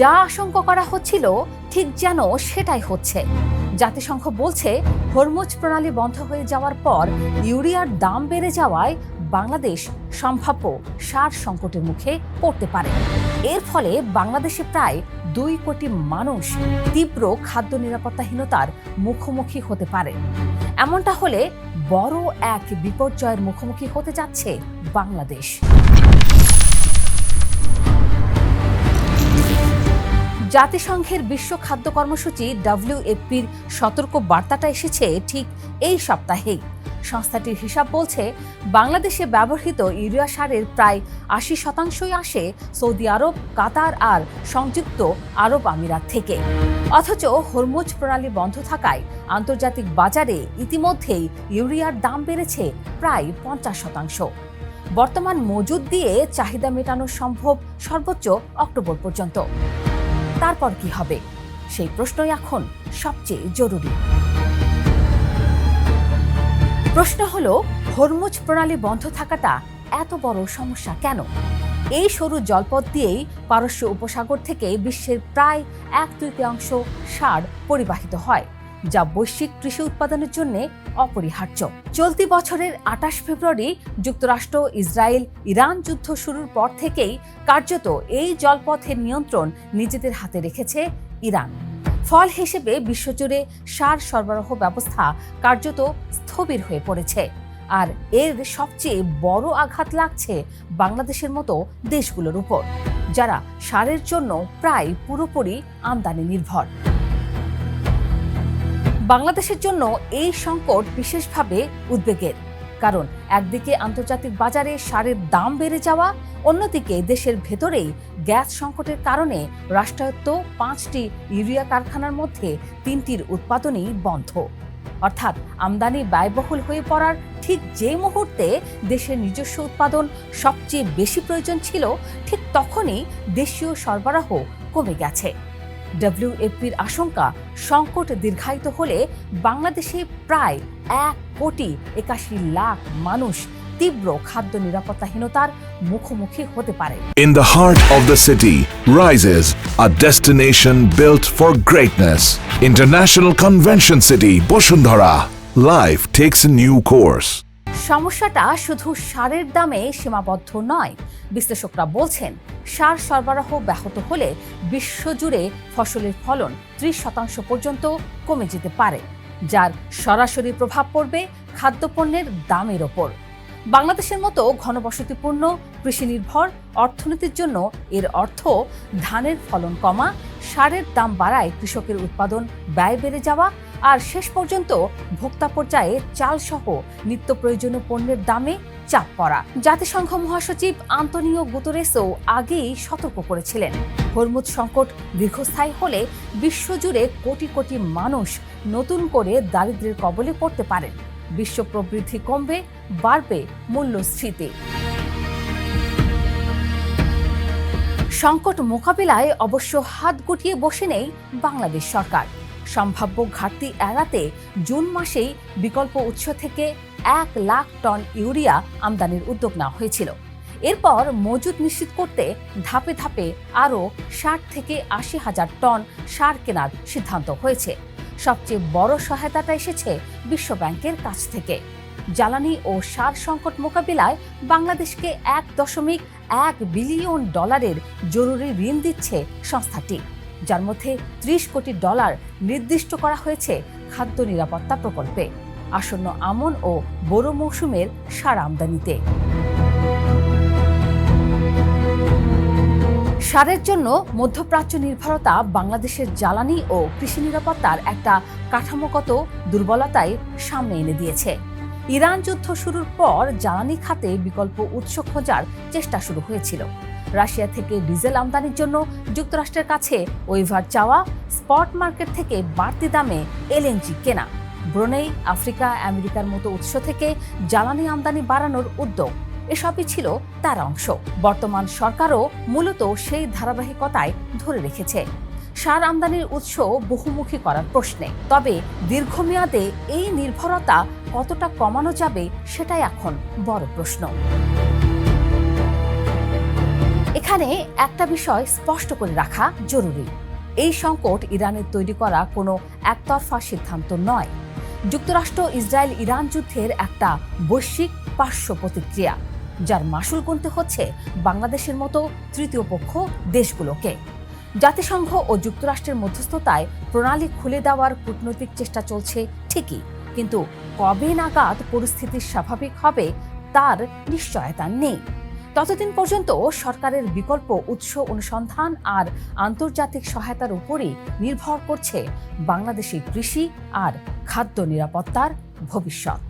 যা আশঙ্কা করা হচ্ছিল ঠিক যেন সেটাই হচ্ছে। জাতিসংঘ বলছে হরমুজ প্রণালী বন্ধ হয়ে যাওয়ার পর ইউরিয়ার দাম বেড়ে যাওয়ায় বাংলাদেশ সম্ভাব্য সার সংকটের মুখে পড়তে পারে। এর ফলে বাংলাদেশে প্রায় 2 কোটি মানুষ তীব্র খাদ্য নিরাপত্তাহীনতার মুখোমুখি হতে পারে। এমনটা হলে বড় এক বিপর্যয়ের মুখোমুখি হতে যাচ্ছে বাংলাদেশ। জাতিসংঘের বিশ্ব খাদ্য কর্মসূচি WFPর সতর্ক বার্তাটা এসেছে ঠিক এই সপ্তাহেই। সংস্থাটির হিসাব বলছে বাংলাদেশে ব্যবহৃত ইউরিয়া সারের প্রায় 80% আসে সৌদি আরব, কাতার আর সংযুক্ত আরব আমিরাত থেকে। অথচ হরমুজ প্রণালী বন্ধ থাকায় আন্তর্জাতিক বাজারে ইতিমধ্যেই ইউরিয়ার দাম বেড়েছে প্রায় 50%। বর্তমান মজুদ দিয়ে চাহিদা মেটানো সম্ভব সর্বোচ্চ অক্টোবর পর্যন্ত। তারপর কি হবে সেই প্রশ্নই এখন সবচেয়ে জরুরি। প্রশ্ন হলো, হরমুজ প্রণালী বন্ধ থাকাটা এত বড় সমস্যা কেন? এই সরু জলপথ দিয়েই পারস্য উপসাগর থেকে বিশ্বের প্রায় 1/3 সার পরিবাহিত হয়, যা বৈশ্বিক কৃষি উৎপাদনের জন্য অপরিহার্য। চলতি বছরের 28 ফেব্রুয়ারি যুক্তরাষ্ট্র, ইসরায়েল, ইরান যুদ্ধ শুরুর পর থেকেই কার্যত এই জলপথের নিয়ন্ত্রণ নিজেদের হাতে রেখেছে ইরান। ফল হিসেবে বিশ্বজুড়ে সার সরবরাহ ব্যবস্থা কার্যত স্থবির হয়ে পড়েছে। আর এর সবচেয়ে বড় আঘাত লাগছে বাংলাদেশের মতো দেশগুলোর উপর, যারা সারের জন্য প্রায় পুরোপুরি আমদানি নির্ভর। বাংলাদেশের জন্য এই সংকট বিশেষভাবে উদ্বেগের, কারণ একদিকে আন্তর্জাতিক বাজারে সারের দাম বেড়ে যাওয়া, অন্যদিকে দেশের ভেতরেই গ্যাস সংকটের কারণে রাষ্ট্রায়ত্ত 5টি ইউরিয়া কারখানার মধ্যে 3টির উৎপাদনই বন্ধ। অর্থাৎ আমদানি ব্যয়বহুল হয়ে পড়ার ঠিক যে মুহূর্তে দেশের নিজস্ব উৎপাদন সবচেয়ে বেশি প্রয়োজন ছিল, ঠিক তখনই দেশীয় সরবরাহ কমে গেছে। WFPর আশঙ্কা, সংকট দীর্ঘায়িত হলে বাংলাদেশে প্রায় 1,81,00,000 মানুষ তীব্র খাদ্য নিরাপত্তাহীনতার মুখোমুখি হতে পারে। In the heart of the city rises a destination built for greatness. International Convention City, Bosundhara. Life takes a new course. সমস্যাটা শুধু সারের দামে সীমাবদ্ধ নয়। বিশ্লেষকরা বলছেন, সার সরবরাহ ব্যাহত হলে বিশ্বজুড়ে ফসলের ফলন 30% পর্যন্ত কমে যেতে পারে, যার সরাসরি প্রভাব পড়বে খাদ্যপণ্যের দামের ওপর। বাংলাদেশের মতো ঘনবসতিপূর্ণ কৃষি নির্ভর অর্থনীতির জন্য এর অর্থ ধানের ফলন কমা, সারের দাম বাড়ায় কৃষকের উৎপাদন ব্যয় বেড়ে যাওয়া, আর শেষ পর্যন্ত ভোক্তা পর্যায়ে চালসহ নিত্য প্রয়োজনীয় পণ্যের দামে চাপ পড়া। জাতিসংঘ মহাসচিব আন্তোনিও গুতেরেসও আগেই সতর্ক করেছিলেন, হরমুজ সংকট দীর্ঘস্থায়ী হলে বিশ্বজুড়ে কোটি কোটি মানুষ নতুন করে দারিদ্র্যের কবলে পড়তে পারেন। বিশ্ব প্রবৃদ্ধি কমবে, বাড়বে মূল্যস্ফীতি। সংকট মোকাবিলায় অবশ্য হাত গুটিয়ে বসে নেই বাংলাদেশ সরকার। সম্ভাব্য ঘাটতি এড়াতে জুন মাসেই বিকল্প উৎস থেকে 1 লাখ টন ইউরিয়া আমদানির উদ্যোগ নেওয়া হয়েছিল। এরপর মজুদ নিশ্চিত করতে ধাপে ধাপে আরও 60 থেকে 80,000 টন সার কেনার সিদ্ধান্ত হয়েছে। সবচেয়ে বড় সহায়তাটা এসেছে বিশ্বব্যাংকের কাছ থেকে। জ্বালানি ও সার সংকট মোকাবিলায় বাংলাদেশকে $1.1 বিলিয়ন জরুরি ঋণ দিচ্ছে সংস্থাটি, যার মধ্যে $30 কোটি নির্দিষ্ট করা হয়েছে খাদ্য নিরাপত্তা প্রকল্পে, আসন্ন আমন ও বোরো মৌসুমের সার আমদানিতে। সারের জন্য মধ্যপ্রাচ্য নির্ভরতা বাংলাদেশের জ্বালানি ও কৃষি নিরাপত্তার একটা কাঠামোগত দুর্বলতায় সামনে এনে দিয়েছে। ইরান যুদ্ধ শুরুর পর জ্বালানি খাতে বিকল্প উৎস খোঁজার চেষ্টা শুরু হয়েছিল। রাশিয়া থেকে ডিজেল আমদানির জন্য যুক্তরাষ্ট্রের কাছে ওয়েভার চাওয়া, স্পট মার্কেট থেকে বাড়তি দামে LNG কেনা, ব্রুনেই, আফ্রিকা, আমেরিকার মতো উৎস থেকে জ্বালানি আমদানি বাড়ানোর উদ্যোগ, এসবই ছিল তার অংশ। বর্তমান সরকারও মূলত সেই ধারাবাহিকতায় ধরে রেখেছে, সার আমদানির উৎস বহুমুখী করার প্রশ্নে। তবে দীর্ঘমেয়াদে এই নির্ভরতা কতটা কমানো যাবে সেটাই এখন বড় প্রশ্ন। এখানে একটা বিষয় স্পষ্ট করে রাখা জরুরি, এই সংকট ইরানের তৈরি করা কোনো একতরফা সিদ্ধান্ত নয়। যুক্তরাষ্ট্র ইসরায়েল ইরান যুদ্ধের একটা বৈশ্বিক পার্শ্ব প্রতিক্রিয়া, যার মাসুল গুনতে হচ্ছে বাংলাদেশের মতো তৃতীয় পক্ষ দেশগুলোকে। জাতিসংঘ ও যুক্তরাষ্ট্রের মধ্যস্থতায় প্রণালী খুলে দেওয়ার কূটনৈতিক চেষ্টা চলছে ঠিকই, কিন্তু কবে নাগাদ পরিস্থিতি স্বাভাবিক হবে তার নিশ্চয়তা নেই। ততদিন পর্যন্ত সরকারের বিকল্প উৎস অনুসন্ধান আর আন্তর্জাতিক সহায়তার উপরই নির্ভর করছে বাংলাদেশি কৃষি আর খাদ্য নিরাপত্তার ভবিষ্যৎ।